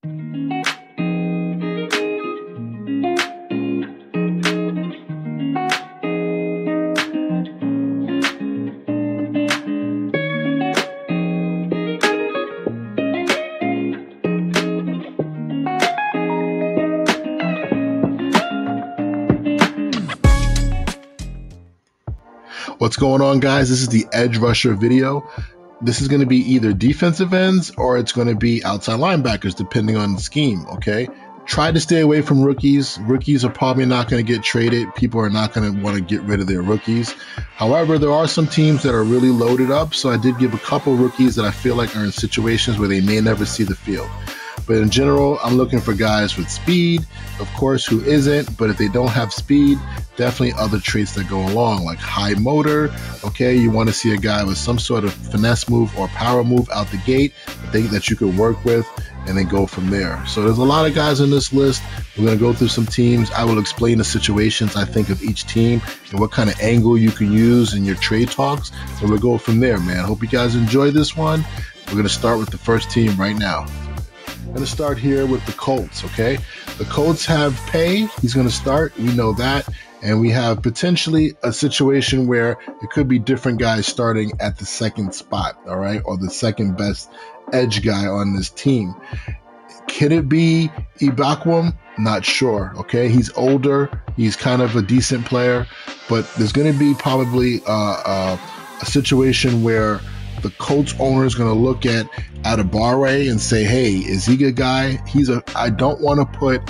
What's going on, guys? This is the edge rusher video. This is going to be either defensive ends or it's going to be outside linebackers, depending on the scheme, okay? Try to stay away from rookies. Rookies are probably not going to get traded. People are not going to want to get rid of their rookies. However, there are some teams that are really loaded up, so I did give a couple rookies that I feel like are in situations where they may never see the field. But in general, I'm looking for guys with speed, of course, who isn't, but if they don't have speed, definitely other traits that go along, like high motor, okay? You want to see a guy with some sort of finesse move or power move out the gate that you could work with and then go from there. So there's a lot of guys on this list. We're going to go through some teams. I will explain the situations I think of each team and what kind of angle you can use in your trade talks, and we'll go from there, man. Hope you guys enjoy this one. We're going to start with the first team right now. I'm going to start here with the Colts, okay? The Colts have Pay. He's going to start. We know that. And we have potentially a situation where it could be different guys starting at the second spot, all right? Or the second best edge guy on this team. Could it be Ibakwam? Not sure, okay? He's older. He's kind of a decent player. But there's going to be probably a situation where the Colts owner is going to look at Adebayo and say, hey, is he a good guy? I don't want to put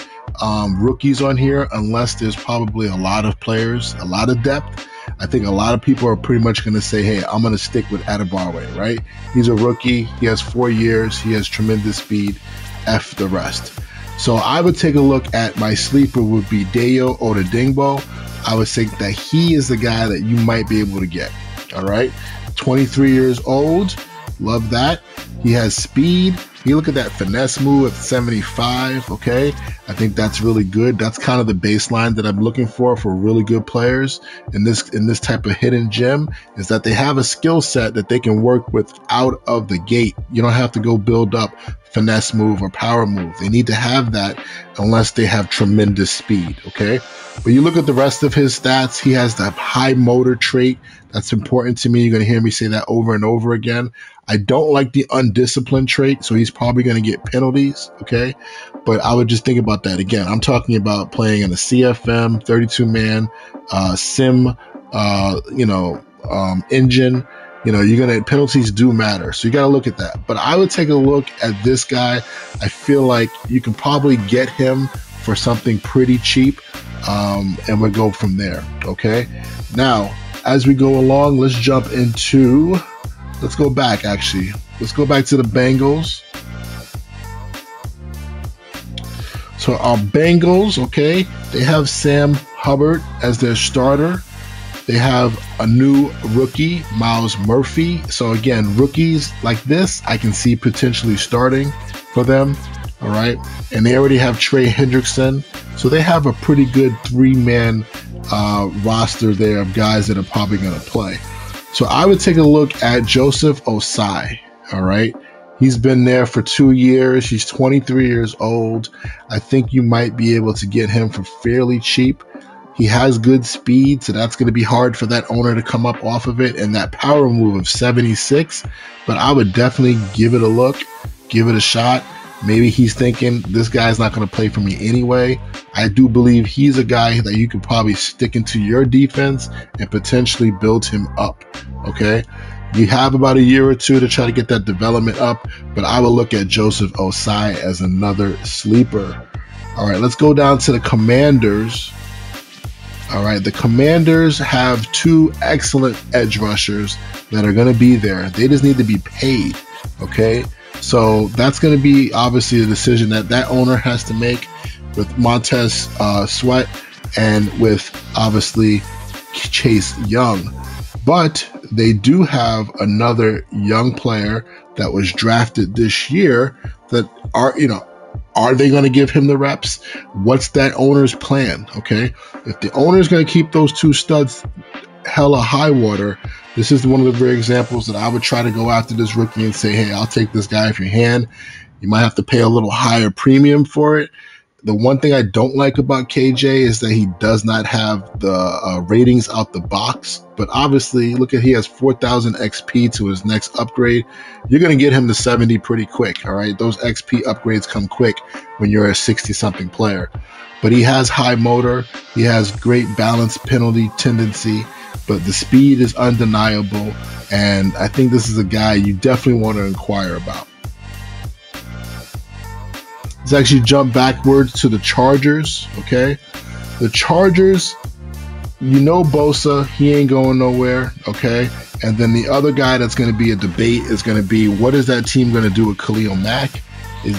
rookies on here unless there's probably a lot of players, a lot of depth. I think a lot of people are pretty much going to say, hey, I'm going to stick with Adebayo, right? He's a rookie. He has 4 years. He has tremendous speed. F the rest. So I would take a look at my sleeper would be Dayo Odedingbo. I would say that he is the guy that you might be able to get, all right? 23 years old. Love that. He has speed. You look at that finesse move at 75, okay? I think that's really good. That's kind of the baseline that I'm looking for really good players in this type of hidden gem, is that they have a skill set that they can work with out of the gate. You don't have to go build up finesse move or power move. They need to have that unless they have tremendous speed, okay? But you look at the rest of his stats, he has that high motor trait. That's important to me. You're going to hear me say that over and over again. I don't like the undisciplined trait, so he's probably going to get penalties, okay? But I would just think about that. Again, I'm talking about playing in a CFM, 32-man, sim, engine. Penalties do matter, so you got to look at that. But I would take a look at this guy. I feel like you can probably get him for something pretty cheap, and we'll go from there, okay? Now, as we go along, let's go back to the Bengals. So our Bengals, okay, they have Sam Hubbard as their starter. They have a new rookie, Miles Murphy. So again, rookies like this, I can see potentially starting for them, all right? And they already have Trey Hendrickson. So they have a pretty good 3-man roster there of guys that are probably going to play. So I would take a look at Joseph Osai, all right? He's been there for 2 years. He's 23 years old. I think you might be able to get him for fairly cheap. He has good speed, so that's going to be hard for that owner to come up off of it, and that power move of 76. But I would definitely give it a look, give it a shot. Maybe he's thinking, this guy's not going to play for me anyway. I do believe he's a guy that you could probably stick into your defense and potentially build him up, okay? You have about a year or two to try to get that development up, but I will look at Joseph Osai as another sleeper. All right, let's go down to the Commanders. All right, the Commanders have 2 excellent edge rushers that are going to be there. They just need to be paid, okay? So that's going to be obviously a decision that owner has to make with Montez Sweat and with obviously Chase Young. But they do have another young player that was drafted this year that are they going to give him the reps? What's that owner's plan? Okay, if the owner is going to keep those 2 studs hella high water, this is one of the rare examples that I would try to go after this rookie and say, hey, I'll take this guy if you hand. You might have to pay a little higher premium for it. The one thing I don't like about KJ is that he does not have the ratings out the box. But obviously, look at, he has 4,000 XP to his next upgrade. You're going to get him to 70 pretty quick, all right? Those XP upgrades come quick when you're a 60-something player. But he has high motor. He has great balance penalty tendency. But the speed is undeniable. And I think this is a guy you definitely want to inquire about. Let's actually jump backwards to the Chargers, okay? The Chargers, you know Bosa, he ain't going nowhere, okay? And then the other guy that's going to be a debate is going to be, what is that team going to do with Khalil Mack?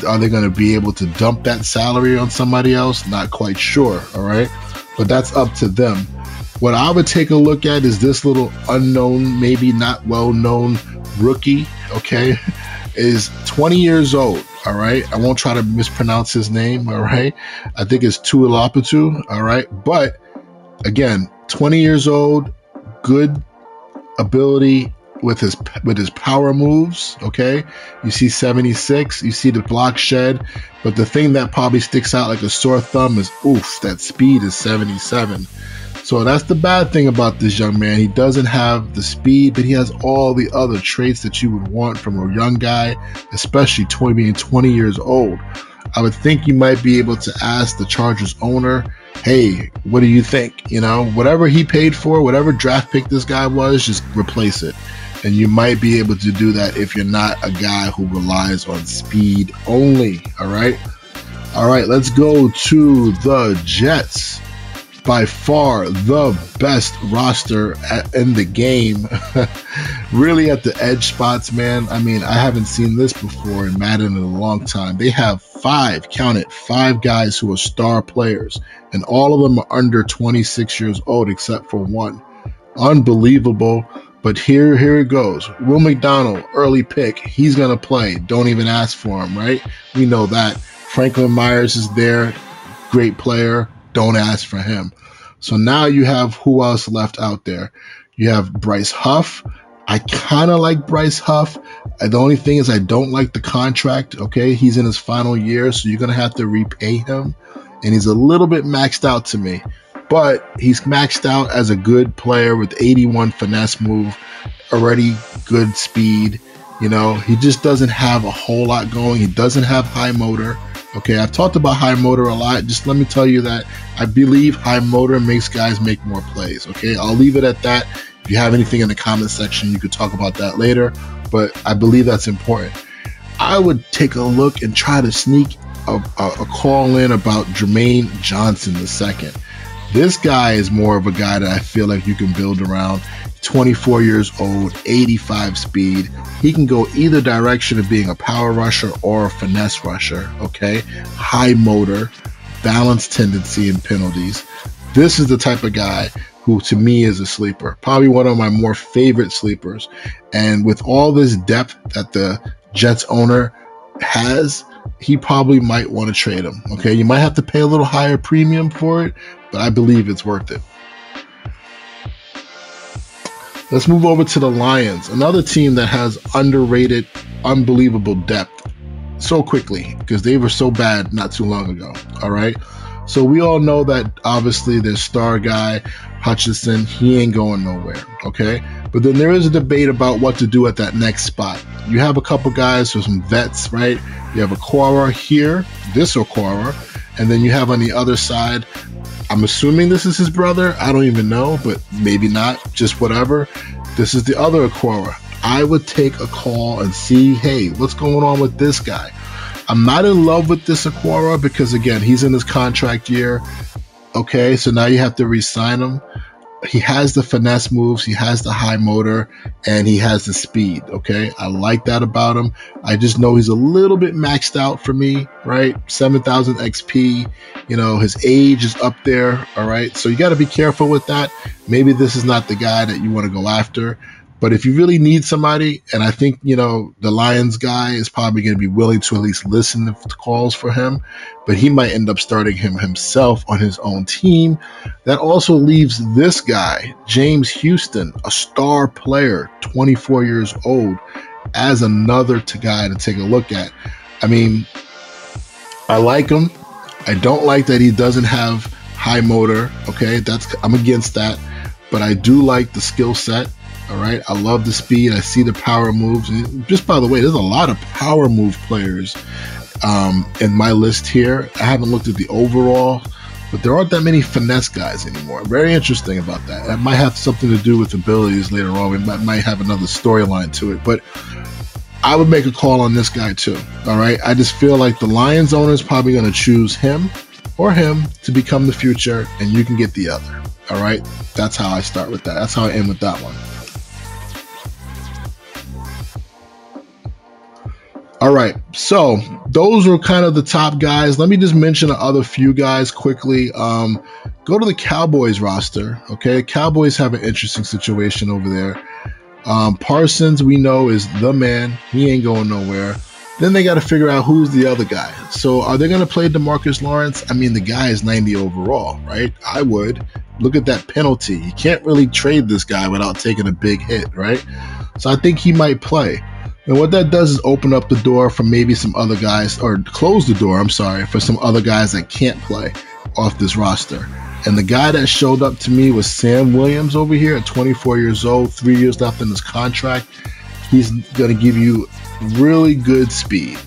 Are they going to be able to dump that salary on somebody else? Not quite sure, all right? But that's up to them. What I would take a look at is this little unknown, maybe not well-known rookie, okay? Is 20 years old, all right? I won't try to mispronounce his name, all right? I think it's Tuilaputu, all right? But again, 20 years old, good ability with his power moves, okay? You see 76, you see the block shed, but the thing that probably sticks out like a sore thumb is, oof, that speed is 77. So that's the bad thing about this young man. He doesn't have the speed, but he has all the other traits that you would want from a young guy, especially being 20 years old. I would think you might be able to ask the Chargers owner, hey, what do you think? You know, whatever he paid for, whatever draft pick this guy was, just replace it. And you might be able to do that if you're not a guy who relies on speed only, all right? All right, let's go to the Jets. By far the best roster in the game. Really at the edge spots, man. I mean, I haven't seen this before in Madden in a long time. They have five guys who are star players, and all of them are under 26 years old except for one. Unbelievable. But here it goes. Will McDonald, early pick. He's going to play. Don't even ask for him, right? We know that. Franklin Myers is there. Great player. Don't ask for him. So now you have who else left out there? You have Bryce Huff. I kind of like Bryce Huff. The only thing is I don't like the contract, okay? He's in his final year, so you're going to have to repay him. And he's a little bit maxed out to me. But he's maxed out as a good player with 81 finesse move, already good speed. You know, he just doesn't have a whole lot going. He doesn't have high motor. Okay, I've talked about high motor a lot. Just let me tell you that I believe high motor makes guys make more plays. Okay, I'll leave it at that. If you have anything in the comment section, you could talk about that later. But I believe that's important. I would take a look and try to sneak a call in about Jermaine Johnson II. This guy is more of a guy that I feel like you can build around. 24 years old, 85 speed. He can go either direction of being a power rusher or a finesse rusher, okay? High motor, balanced tendency and penalties. This is the type of guy who to me is a sleeper. Probably one of my more favorite sleepers. And with all this depth that the Jets owner has, he probably might want to trade him, okay? You might have to pay a little higher premium for it, but I believe it's worth it. Let's move over to the Lions, another team that has underrated, unbelievable depth so quickly because they were so bad not too long ago, all right? So we all know that obviously their star guy, Hutchinson, he ain't going nowhere, okay? But then there is a debate about what to do at that next spot. You have a couple guys with some vets, right? You have Okwara here, this Okwara, and then you have on the other side, I'm assuming this is his brother. I don't even know, but maybe not. Just whatever. This is the other Okwara. I would take a call and see, hey, what's going on with this guy? I'm not in love with this Okwara because, again, he's in his contract year. Okay, so now you have to re-sign him. He has the finesse moves, he has the high motor, and he has the speed, okay? I like that about him. I just know he's a little bit maxed out for me, right? 7,000 XP, you know, his age is up there, all right? So you got to be careful with that. Maybe this is not the guy that you want to go after. But if you really need somebody, and I think, you know, the Lions guy is probably going to be willing to at least listen to calls for him, but he might end up starting him himself on his own team. That also leaves this guy, James Houston, a star player, 24 years old, as another guy to take a look at. I mean, I like him. I don't like that he doesn't have high motor. Okay, I'm against that, but I do like the skill set. All right, I love the speed. I see the power moves. And just by the way, there's a lot of power move players in my list here. I haven't looked at the overall, but there aren't that many finesse guys anymore. Very interesting about that. That might have something to do with abilities later on. We might have another storyline to it, but I would make a call on this guy too. All right, I just feel like the Lions owner is probably going to choose him or him to become the future, and you can get the other. All right, that's how I start with that. That's how I end with that one. All right, so those were kind of the top guys. Let me just mention the other few guys quickly. Go to the Cowboys roster. Okay, Cowboys have an interesting situation over there. Parsons, we know, is the man. He ain't going nowhere. Then they got to figure out who's the other guy. So are they going to play DeMarcus Lawrence? I mean, the guy is 90 overall, right? I would. Look at that penalty. You can't really trade this guy without taking a big hit, right? So I think he might play. And what that does is open up the door for maybe some other guys, or close the door, I'm sorry, for some other guys that can't play off this roster. And the guy that showed up to me was Sam Williams over here at 24 years old, 3 years left in his contract. He's going to give you really good speed.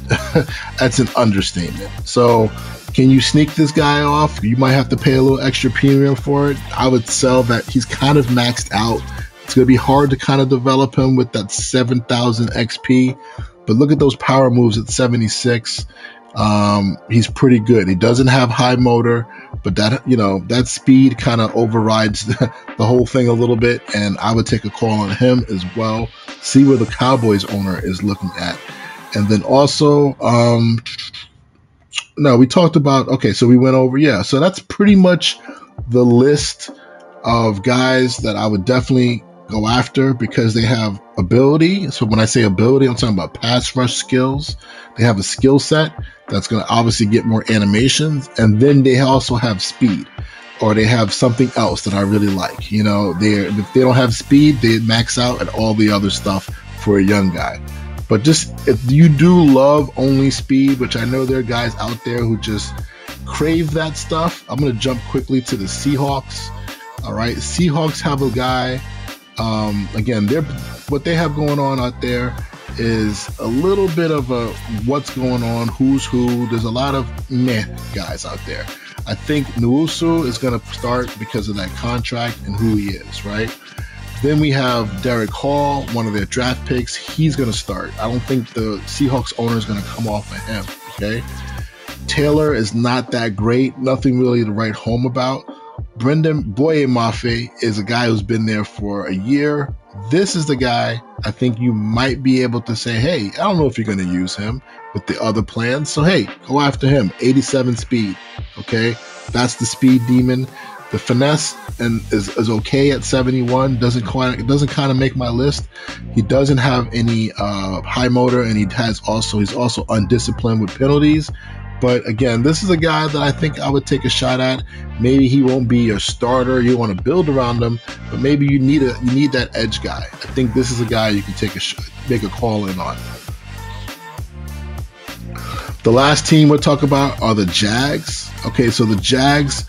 That's an understatement. So can you sneak this guy off? You might have to pay a little extra premium for it. I would sell that. He's kind of maxed out. It's going to be hard to kind of develop him with that 7,000 XP. But look at those power moves at 76. He's pretty good. He doesn't have high motor, but that speed kind of overrides the whole thing a little bit. And I would take a call on him as well. See where the Cowboys owner is looking at. And then also, no, we talked about, okay, so we went over, yeah. So that's pretty much the list of guys that I would definitely go after because they have ability. So when I say ability, I'm talking about pass rush skills. They have a skill set that's going to obviously get more animations, and then they also have speed, or they have something else that I really like. You know, if they don't have speed, they max out at all the other stuff for a young guy. But just if you do love only speed, which I know there are guys out there who just crave that stuff, I'm going to jump quickly to the Seahawks. All right, Seahawks have a guy. Again, what they have going on out there is a little bit of a what's going on, who's who. There's a lot of meh guys out there. I think Nwosu is going to start because of that contract and who he is, right? Then we have Derek Hall, one of their draft picks. He's going to start. I don't think the Seahawks owner is going to come off of him, okay? Taylor is not that great. Nothing really to write home about. Brendan Boyemafe is a guy who's been there for a year. This is the guy I think you might be able to say, hey, I don't know if you're going to use him with the other plans. So, hey, go after him. 87 speed. Okay. That's the speed demon. The finesse is okay at 71. Doesn't kind of make my list. He doesn't have any high motor, and he's also undisciplined with penalties. But again, this is a guy that I think I would take a shot at. Maybe he won't be a starter. You want to build around him, but maybe you need that edge guy. I think this is a guy you can make a call in on. The last team we'll talk about are the Jags. Okay, so the Jags,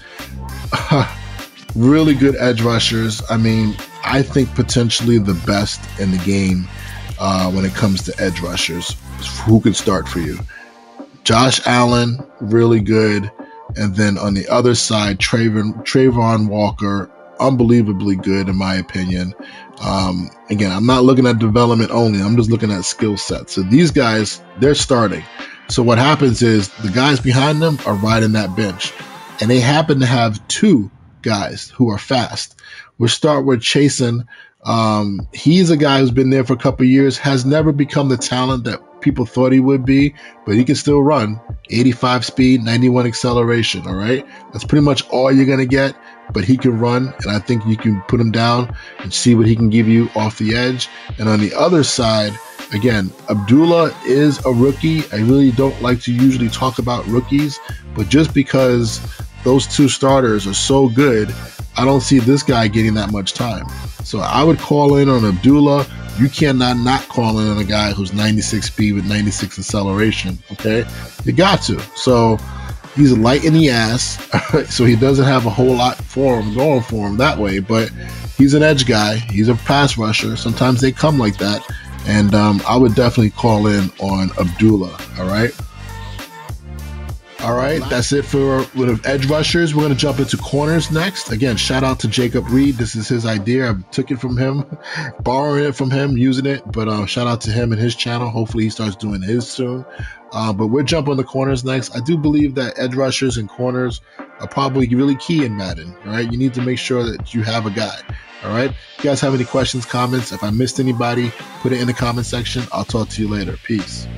really good edge rushers. I mean, I think potentially the best in the game when it comes to edge rushers. Who can start for you? Josh Allen, really good. And then on the other side, Trayvon Walker, unbelievably good in my opinion. Again, I'm not looking at development only. I'm just looking at skill set. So these guys, they're starting. So what happens is the guys behind them are riding that bench. And they happen to have two guys who are fast. We'll start with Chasen. He's a guy who's been there for a couple of years, has never become the talent that people thought he would be, but he can still run. 85 speed, 91 acceleration, all right? That's pretty much all you're going to get, but he can run, and I think you can put him down and see what he can give you off the edge. And on the other side, again, Abdullah is a rookie. I really don't like to usually talk about rookies, but just because those two starters are so good, I don't see this guy getting that much time. So I would call in on Abdullah. You cannot not call in on a guy who's 96 speed with 96 acceleration. Okay, you got to. So he's light in the ass, so he doesn't have a whole lot for him going for him that way. But he's an edge guy. He's a pass rusher. Sometimes they come like that, and I would definitely call in on Abdullah. All right, that's it for with edge rushers. We're going to jump into corners next. Again, shout out to Jacob Reed. This is his idea. I took it from him, borrowing it from him, using it. But shout out to him and his channel. Hopefully he starts doing his soon. But we'll jump on the corners next. I do believe that edge rushers and corners are probably really key in Madden. All right, you need to make sure that you have a guy. All right, if you guys have any questions, comments, if I missed anybody, put it in the comment section. I'll talk to you later. Peace.